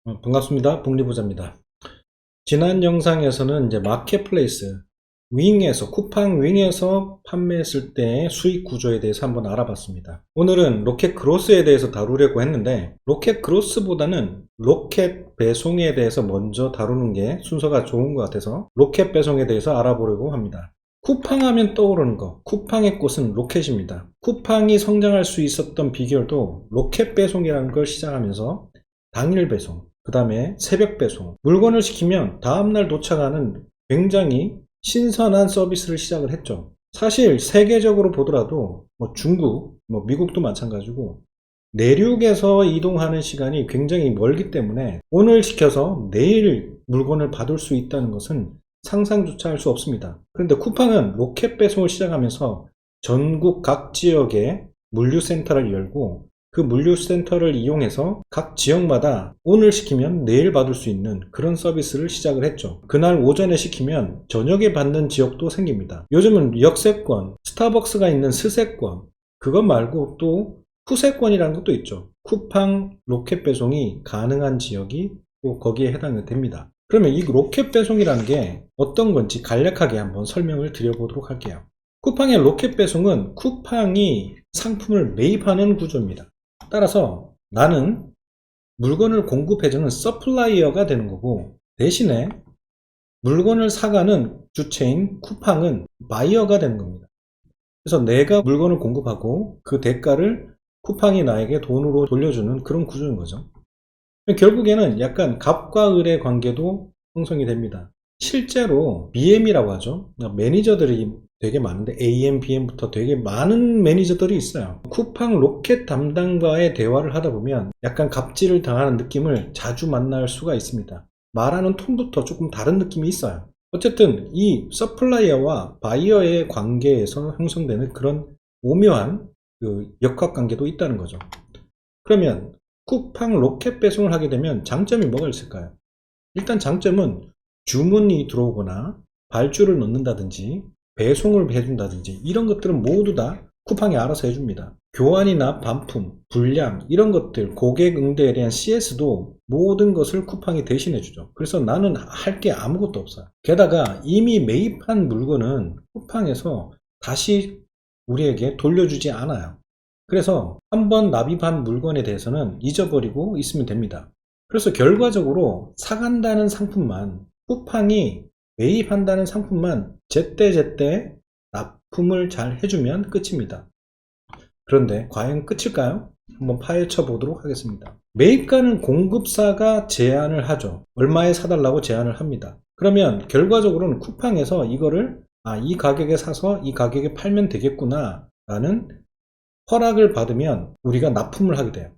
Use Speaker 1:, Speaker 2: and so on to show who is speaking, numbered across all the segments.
Speaker 1: 반갑습니다. 복리부자입니다. 지난 영상에서는 이제 마켓플레이스 윙에서 쿠팡 윙에서 판매했을 때의 수익 구조에 대해서 한번 알아봤습니다. 오늘은 로켓 그로스에 대해서 다루려고 했는데 로켓 그로스보다는 로켓 배송에 대해서 먼저 다루는 게 순서가 좋은 것 같아서 로켓 배송에 대해서 알아보려고 합니다. 쿠팡 하면 떠오르는 거, 쿠팡의 꽃은 로켓입니다. 쿠팡이 성장할 수 있었던 비결도 로켓 배송이라는 걸 시작하면서 당일 배송, 그 다음에 새벽 배송, 물건을 시키면 다음날 도착하는 굉장히 신선한 서비스를 시작을 했죠. 사실 세계적으로 보더라도 중국, 미국도 마찬가지고 내륙에서 이동하는 시간이 굉장히 멀기 때문에 오늘 시켜서 내일 물건을 받을 수 있다는 것은 상상조차 할 수 없습니다. 그런데 쿠팡은 로켓 배송을 시작하면서 전국 각 지역에 물류센터를 열고 그 물류센터를 이용해서 각 지역마다 오늘 시키면 내일 받을 수 있는 그런 서비스를 시작을 했죠. 그날 오전에 시키면 저녁에 받는 지역도 생깁니다. 요즘은 역세권, 스타벅스가 있는 스세권, 그것 말고 또 후세권이라는 것도 있죠. 쿠팡 로켓 배송이 가능한 지역이 또 거기에 해당이 됩니다. 그러면 이 로켓 배송이라는 게 어떤 건지 간략하게 한번 설명을 드려보도록 할게요. 쿠팡의 로켓 배송은 쿠팡이 상품을 매입하는 구조입니다. 따라서 나는 물건을 공급해주는 서플라이어가 되는 거고 대신에 물건을 사가는 주체인 쿠팡은 바이어가 되는 겁니다. 그래서 내가 물건을 공급하고 그 대가를 쿠팡이 나에게 돈으로 돌려주는 그런 구조인 거죠. 결국에는 약간 갑과 을의 관계도 형성이 됩니다. 실제로 BM이라고 하죠. 매니저들이 되게 많은데 AM, BM부터 되게 많은 매니저들이 있어요. 쿠팡 로켓 담당과의 대화를 하다 보면 약간 갑질을 당하는 느낌을 자주 만날 수가 있습니다. 말하는 톤부터 조금 다른 느낌이 있어요. 어쨌든 이 서플라이어와 바이어의 관계에서 형성되는 그런 오묘한 그 역학관계도 있다는 거죠. 그러면 쿠팡 로켓 배송을 하게 되면 장점이 뭐가 있을까요? 일단 장점은 주문이 들어오거나 발주를 넣는다든지 배송을 해준다든지 이런 것들은 모두 다 쿠팡이 알아서 해줍니다. 교환이나 반품, 불량 이런 것들 고객 응대에 대한 CS도 모든 것을 쿠팡이 대신해주죠. 그래서 나는 할 게 아무것도 없어요. 게다가 이미 매입한 물건은 쿠팡에서 다시 우리에게 돌려주지 않아요. 그래서 한번 납입한 물건에 대해서는 잊어버리고 있으면 됩니다. 그래서 결과적으로 사간다는 상품만 쿠팡이 매입한다는 상품만 제때제때 납품을 잘 해주면 끝입니다. 그런데 과연 끝일까요? 한번 파헤쳐 보도록 하겠습니다. 매입가는 공급사가 제안을 하죠. 얼마에 사달라고 제안을 합니다. 그러면 결과적으로는 쿠팡에서 이거를 이 가격에 사서 이 가격에 팔면 되겠구나 라는 허락을 받으면 우리가 납품을 하게 돼요.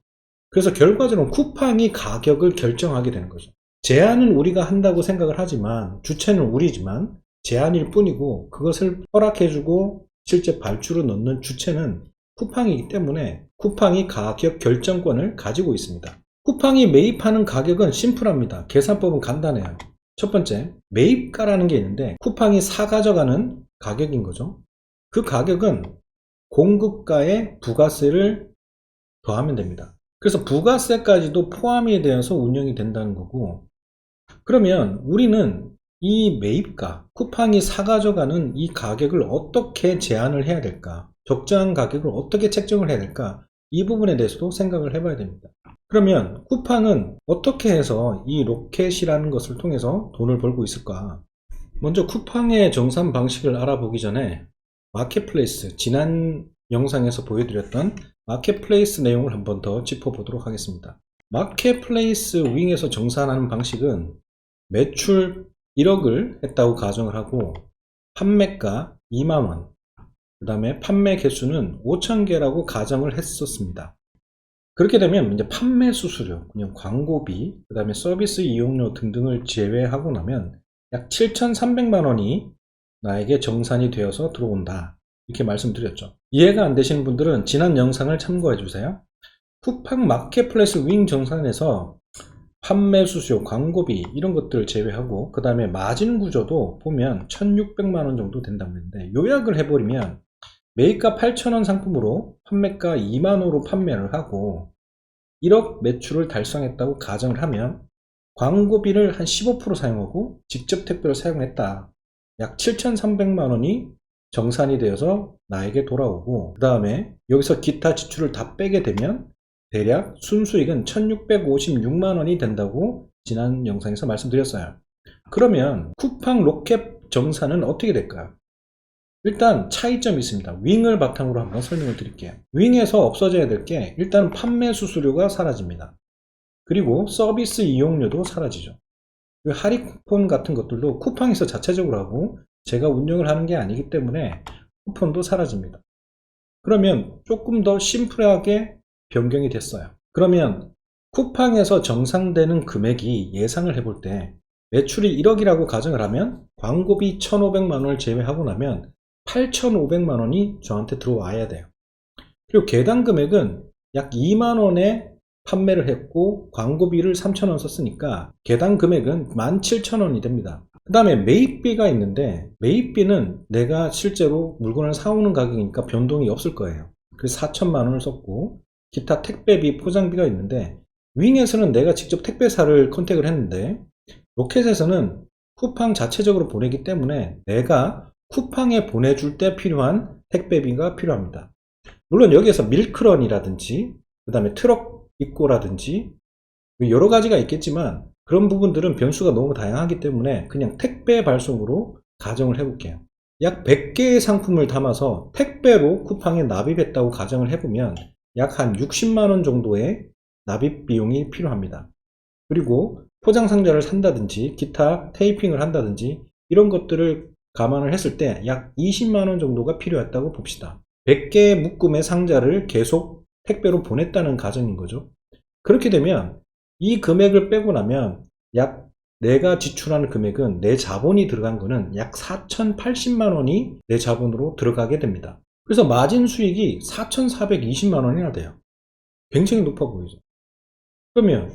Speaker 1: 그래서 결과적으로 쿠팡이 가격을 결정하게 되는 거죠. 제안은 우리가 한다고 생각을 하지만 주체는 우리지만 제안일 뿐이고 그것을 허락해주고 실제 발주로 넣는 주체는 쿠팡이기 때문에 쿠팡이 가격 결정권을 가지고 있습니다. 쿠팡이 매입하는 가격은 심플합니다. 계산법은 간단해요. 첫 번째, 매입가라는 게 있는데 쿠팡이 사가져가는 가격인 거죠. 그 가격은 공급가에 부가세를 더하면 됩니다. 그래서 부가세까지도 포함이 되어서 운영이 된다는 거고, 그러면 우리는 이 매입가, 쿠팡이 사가져가는 이 가격을 어떻게 제한을 해야 될까? 적정한 가격을 어떻게 책정을 해야 될까? 이 부분에 대해서도 생각을 해봐야 됩니다. 그러면 쿠팡은 어떻게 해서 이 로켓이라는 것을 통해서 돈을 벌고 있을까? 먼저 쿠팡의 정산 방식을 알아보기 전에 마켓플레이스, 지난 영상에서 보여드렸던 마켓플레이스 내용을 한번 더 짚어보도록 하겠습니다. 마켓플레이스 윙에서 정산하는 방식은 매출 1억을 했다고 가정을 하고 판매가 2만원, 그 다음에 판매 개수는 5,000개라고 가정을 했었습니다. 그렇게 되면 이제 판매 수수료, 그냥 광고비, 그 다음에 서비스 이용료 등등을 제외하고 나면 약 7,300만원이 나에게 정산이 되어서 들어온다. 이렇게 말씀드렸죠. 이해가 안 되시는 분들은 지난 영상을 참고해 주세요. 쿠팡 마켓플레이스 윙 정산에서 판매 수수료, 광고비 이런 것들을 제외하고 그 다음에 마진 구조도 보면 1,600만원 정도 된다고 했는데 요약을 해버리면 매입가 8,000원 상품으로 판매가 2만원으로 판매를 하고 1억 매출을 달성했다고 가정을 하면 광고비를 한 15% 사용하고 직접 택배를 사용했다. 약 7,300만 원이 정산이 되어서 나에게 돌아오고, 그 다음에 여기서 기타 지출을 다 빼게 되면 대략 순수익은 1,656만 원이 된다고 지난 영상에서 말씀드렸어요. 그러면 쿠팡 로켓 정산은 어떻게 될까요? 일단 차이점이 있습니다. 윙을 바탕으로 한번 설명을 드릴게요. 윙에서 없어져야 될 게 일단 판매 수수료가 사라집니다. 그리고 서비스 이용료도 사라지죠. 할인 쿠폰 같은 것들도 쿠팡에서 자체적으로 하고 제가 운영을 하는 게 아니기 때문에 쿠폰도 사라집니다. 그러면 조금 더 심플하게 변경이 됐어요. 그러면 쿠팡에서 정산되는 금액이 예상을 해볼 때 매출이 1억이라고 가정을 하면 광고비 1,500만 원을 제외하고 나면 8,500만 원이 저한테 들어와야 돼요. 그리고 계단 금액은 약 2만 원에 판매를 했고 광고비를 3,000원 썼으니까 계단 금액은 17,000원이 됩니다. 그 다음에 매입비가 있는데 매입비는 내가 실제로 물건을 사오는 가격이니까 변동이 없을 거예요. 그래서 4천만 원을 썼고 기타 택배비 포장비가 있는데 윙에서는 내가 직접 택배사를 컨택을 했는데 로켓에서는 쿠팡 자체적으로 보내기 때문에 내가 쿠팡에 보내줄 때 필요한 택배비가 필요합니다. 물론 여기에서 밀크런이라든지 그 다음에 트럭 입고라든지 여러 가지가 있겠지만 그런 부분들은 변수가 너무 다양하기 때문에 그냥 택배 발송으로 가정을 해볼게요. 약 100개의 상품을 담아서 택배로 쿠팡에 납입했다고 가정을 해보면 약 한 60만원 정도의 납입 비용이 필요합니다. 그리고 포장 상자를 산다든지 기타 테이핑을 한다든지 이런 것들을 감안을 했을 때 약 20만원 정도가 필요했다고 봅시다. 100개의 묶음의 상자를 계속 택배로 보냈다는 가정인 거죠. 그렇게 되면 이 금액을 빼고 나면 약 내가 지출하는 금액은 내 자본이 들어간 거는 약 4,080만 원이 내 자본으로 들어가게 됩니다. 그래서 마진 수익이 4,420만 원이나 돼요. 굉장히 높아 보이죠. 그러면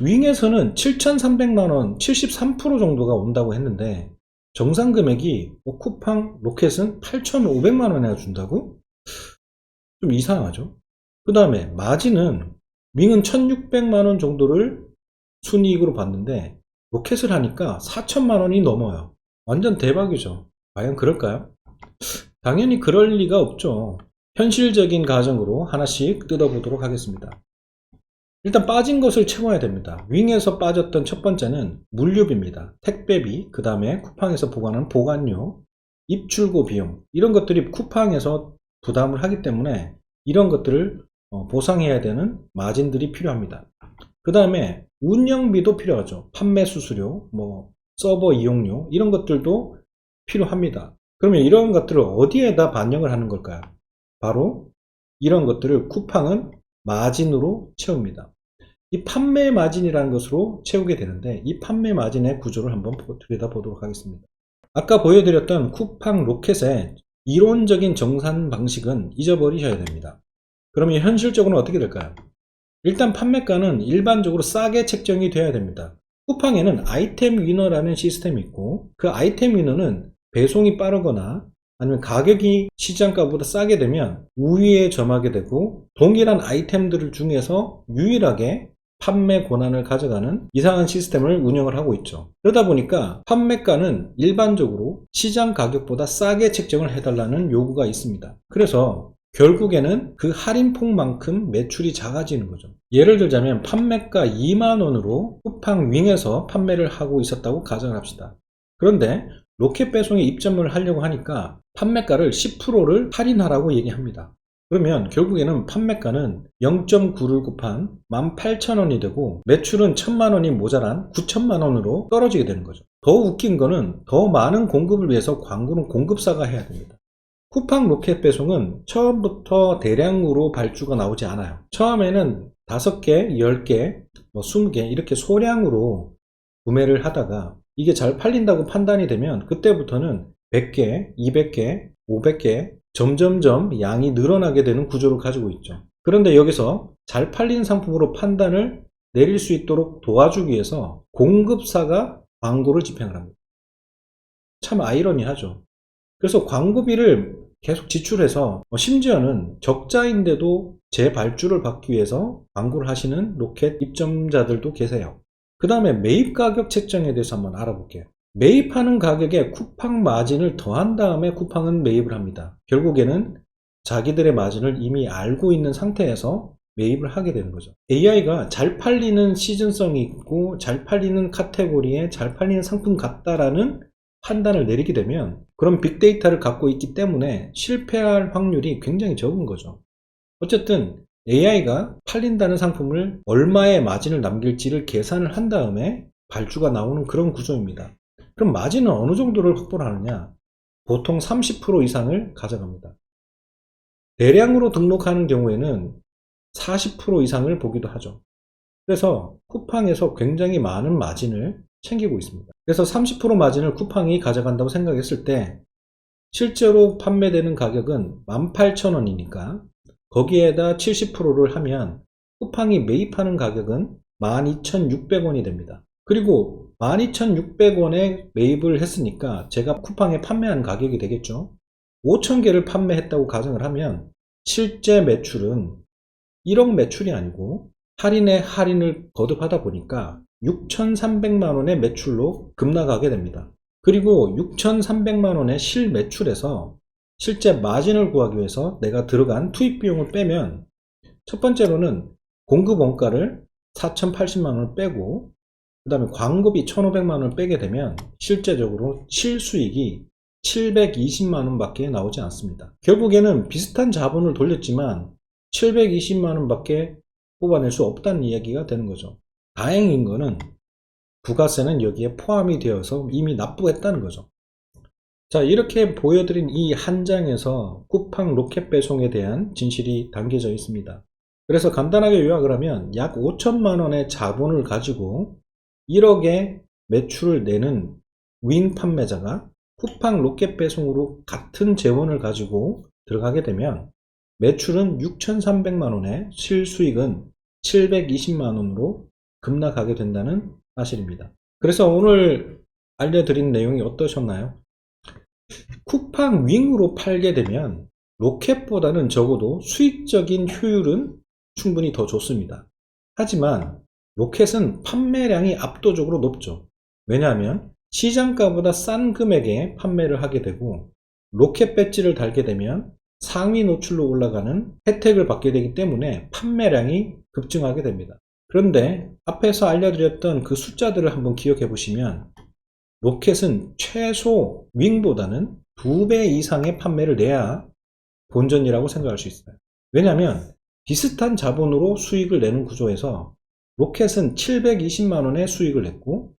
Speaker 1: 윙에서는 7,300만 원, 73% 정도가 온다고 했는데 정산 금액이 쿠팡 로켓은 8,500만 원이나 준다고? 좀 이상하죠. 그 다음에 마진은 윙은 1,600만 원 정도를 순이익으로 봤는데 로켓을 하니까 4천만 원이 넘어요. 완전 대박이죠. 과연 그럴까요? 당연히 그럴 리가 없죠. 현실적인 가정으로 하나씩 뜯어보도록 하겠습니다. 일단 빠진 것을 채워야 됩니다. 윙에서 빠졌던 첫 번째는 물류비입니다. 택배비, 그 다음에 쿠팡에서 보관하는 보관료, 입출고 비용, 이런 것들이 쿠팡에서 부담을 하기 때문에 이런 것들을 보상해야 되는 마진들이 필요합니다. 그 다음에 운영비도 필요하죠. 판매 수수료, 서버 이용료, 이런 것들도 필요합니다. 그러면 이런 것들을 어디에다 반영을 하는 걸까요? 바로 이런 것들을 쿠팡은 마진으로 채웁니다. 이 판매 마진이라는 것으로 채우게 되는데 이 판매 마진의 구조를 한번 들여다보도록 하겠습니다. 아까 보여드렸던 쿠팡 로켓의 이론적인 정산 방식은 잊어버리셔야 됩니다. 그러면 현실적으로는 어떻게 될까요? 일단 판매가는 일반적으로 싸게 책정이 되어야 됩니다. 쿠팡에는 아이템 위너라는 시스템이 있고 그 아이템 위너는 배송이 빠르거나 아니면 가격이 시장가보다 싸게 되면 우위에 점하게 되고 동일한 아이템들 중에서 유일하게 판매 권한을 가져가는 이상한 시스템을 운영을 하고 있죠. 그러다 보니까 판매가는 일반적으로 시장 가격보다 싸게 책정을 해달라는 요구가 있습니다. 그래서 결국에는 그 할인폭만큼 매출이 작아지는 거죠. 예를 들자면 판매가 2만원으로 쿠팡 윙에서 판매를 하고 있었다고 가정을 합시다. 그런데 로켓 배송에 입점을 하려고 하니까 판매가를 10%를 할인하라고 얘기합니다. 그러면 결국에는 판매가는 0.9를 곱한 18,000원이 되고 매출은 1,000만원이 모자란 9천만원으로 떨어지게 되는 거죠. 더 웃긴 거는 더 많은 공급을 위해서 광고는 공급사가 해야 됩니다. 쿠팡 로켓 배송은 처음부터 대량으로 발주가 나오지 않아요. 처음에는 5개, 10개, 20개 이렇게 소량으로 구매를 하다가 이게 잘 팔린다고 판단이 되면 그때부터는 100개, 200개, 500개 점점점 양이 늘어나게 되는 구조를 가지고 있죠. 그런데 여기서 잘 팔린 상품으로 판단을 내릴 수 있도록 도와주기 위해서 공급사가 광고를 집행을 합니다. 참 아이러니하죠. 그래서 광고비를 계속 지출해서 심지어는 적자인데도 재발주를 받기 위해서 광고를 하시는 로켓 입점자들도 계세요. 그 다음에 매입 가격 책정에 대해서 한번 알아볼게요. 매입하는 가격에 쿠팡 마진을 더한 다음에 쿠팡은 매입을 합니다. 결국에는 자기들의 마진을 이미 알고 있는 상태에서 매입을 하게 되는 거죠. AI가 잘 팔리는 시즌성이 있고 잘 팔리는 카테고리에 잘 팔리는 상품 같다라는 판단을 내리게 되면 그런 빅데이터를 갖고 있기 때문에 실패할 확률이 굉장히 적은 거죠. 어쨌든 AI가 팔린다는 상품을 얼마의 마진을 남길지를 계산을 한 다음에 발주가 나오는 그런 구조입니다. 그럼 마진은 어느 정도를 확보를 하느냐? 보통 30% 이상을 가져갑니다. 대량으로 등록하는 경우에는 40% 이상을 보기도 하죠. 그래서 쿠팡에서 굉장히 많은 마진을 챙기고 있습니다. 그래서 30% 마진을 쿠팡이 가져간다고 생각했을 때 실제로 판매되는 가격은 18,000원이니까 거기에다 70%를 하면 쿠팡이 매입하는 가격은 12,600원이 됩니다. 그리고 12,600원에 매입을 했으니까 제가 쿠팡에 판매한 가격이 되겠죠. 5,000개를 판매했다고 가정을 하면 실제 매출은 1억 매출이 아니고 할인에 할인을 거듭하다 보니까 6,300만원의 매출로 급나가게 됩니다. 그리고 6,300만원의 실매출에서 실제 마진을 구하기 위해서 내가 들어간 투입 비용을 빼면 첫 번째로는 공급 원가를 4,080만원을 빼고 그 다음에 광고비 1,500만원을 빼게 되면 실제적으로 실수익이 720만원 밖에 나오지 않습니다. 결국에는 비슷한 자본을 돌렸지만 720만원 밖에 뽑아낼 수 없다는 이야기가 되는 거죠. 다행인 거는 부가세는 여기에 포함이 되어서 이미 납부했다는 거죠. 자, 이렇게 보여드린 이 한 장에서 쿠팡 로켓 배송에 대한 진실이 담겨져 있습니다. 그래서 간단하게 요약을 하면 약 5천만원의 자본을 가지고 1억의 매출을 내는 윙 판매자가 쿠팡 로켓 배송으로 같은 재원을 가지고 들어가게 되면 매출은 6,300만원에 실수익은 720만원으로 급락하게 된다는 사실입니다. 그래서 오늘 알려드린 내용이 어떠셨나요? 쿠팡 윙으로 팔게 되면 로켓보다는 적어도 수익적인 효율은 충분히 더 좋습니다. 하지만 로켓은 판매량이 압도적으로 높죠. 왜냐하면 시장가보다 싼 금액에 판매를 하게 되고 로켓 배지를 달게 되면 상위 노출로 올라가는 혜택을 받게 되기 때문에 판매량이 급증하게 됩니다. 그런데 앞에서 알려드렸던 그 숫자들을 한번 기억해 보시면 로켓은 최소 윙보다는 2배 이상의 판매를 내야 본전이라고 생각할 수 있어요. 왜냐하면 비슷한 자본으로 수익을 내는 구조에서 로켓은 720만원의 수익을 냈고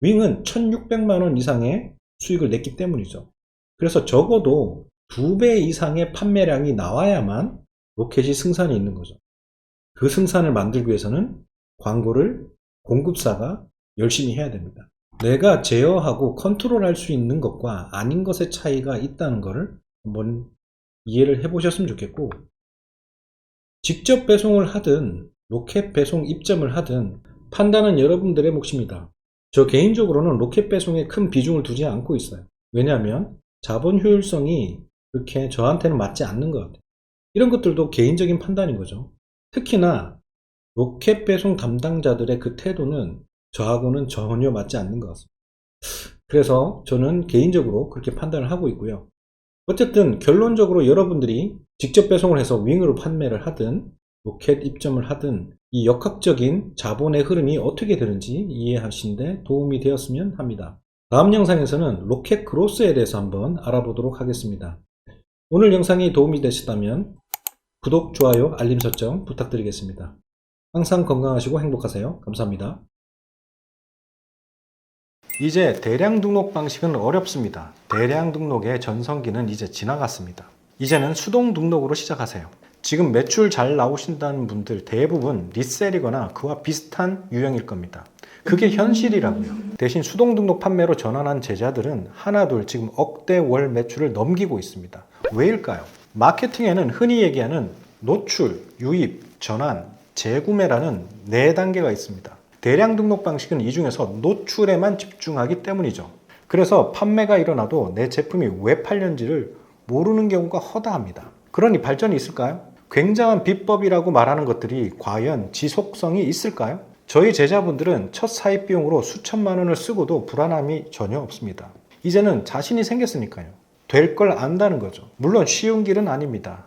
Speaker 1: 윙은 1600만원 이상의 수익을 냈기 때문이죠. 그래서 적어도 2배 이상의 판매량이 나와야만 로켓이 승산이 있는 거죠. 그 승산을 만들기 위해서는 광고를 공급사가 열심히 해야 됩니다. 내가 제어하고 컨트롤할 수 있는 것과 아닌 것의 차이가 있다는 것을 한번 이해를 해보셨으면 좋겠고, 직접 배송을 하든 로켓 배송 입점을 하든 판단은 여러분들의 몫입니다. 저 개인적으로는 로켓 배송에 큰 비중을 두지 않고 있어요. 왜냐하면 자본 효율성이 그렇게 저한테는 맞지 않는 것 같아요. 이런 것들도 개인적인 판단인 거죠. 특히나 로켓 배송 담당자들의 그 태도는 저하고는 전혀 맞지 않는 것 같습니다. 그래서 저는 개인적으로 그렇게 판단을 하고 있고요. 어쨌든 결론적으로 여러분들이 직접 배송을 해서 윙으로 판매를 하든 로켓 입점을 하든 이 역학적인 자본의 흐름이 어떻게 되는지 이해하시는데 도움이 되었으면 합니다. 다음 영상에서는 로켓 그로스에 대해서 한번 알아보도록 하겠습니다. 오늘 영상이 도움이 되셨다면 구독, 좋아요, 알림 설정 부탁드리겠습니다. 항상 건강하시고 행복하세요. 감사합니다. 이제 대량 등록 방식은 어렵습니다. 대량 등록의 전성기는 이제 지나갔습니다. 이제는 수동 등록으로 시작하세요. 지금 매출 잘 나오신다는 분들 대부분 리셀이거나 그와 비슷한 유형일 겁니다. 그게 현실이라고요. 대신 수동 등록 판매로 전환한 제자들은 하나둘 지금 억대 월 매출을 넘기고 있습니다. 왜일까요? 마케팅에는 흔히 얘기하는 노출, 유입, 전환, 재구매라는 4단계가 있습니다. 대량 등록 방식은 이 중에서 노출에만 집중하기 때문이죠. 그래서 판매가 일어나도 내 제품이 왜 팔렸는지를 모르는 경우가 허다합니다. 그러니 발전이 있을까요? 굉장한 비법이라고 말하는 것들이 과연 지속성이 있을까요? 저희 제자분들은 첫 사입 비용으로 수천만 원을 쓰고도 불안함이 전혀 없습니다. 이제는 자신이 생겼으니까요. 될 걸 안다는 거죠. 물론 쉬운 길은 아닙니다.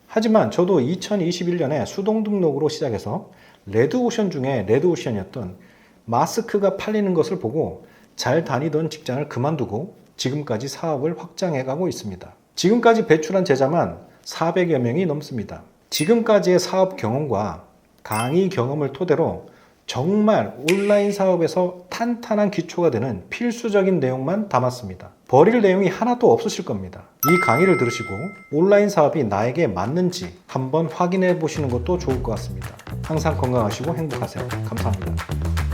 Speaker 1: 하지만 저도 2021년에 수동 등록으로 시작해서 레드오션 중에 레드오션이었던 마스크가 팔리는 것을 보고 잘 다니던 직장을 그만두고 지금까지 사업을 확장해 가고 있습니다. 지금까지 배출한 제자만 400여 명이 넘습니다. 지금까지의 사업 경험과 강의 경험을 토대로 정말 온라인 사업에서 탄탄한 기초가 되는 필수적인 내용만 담았습니다. 버릴 내용이 하나도 없으실 겁니다. 이 강의를 들으시고 온라인 사업이 나에게 맞는지 한번 확인해 보시는 것도 좋을 것 같습니다. 항상 건강하시고 행복하세요. 감사합니다.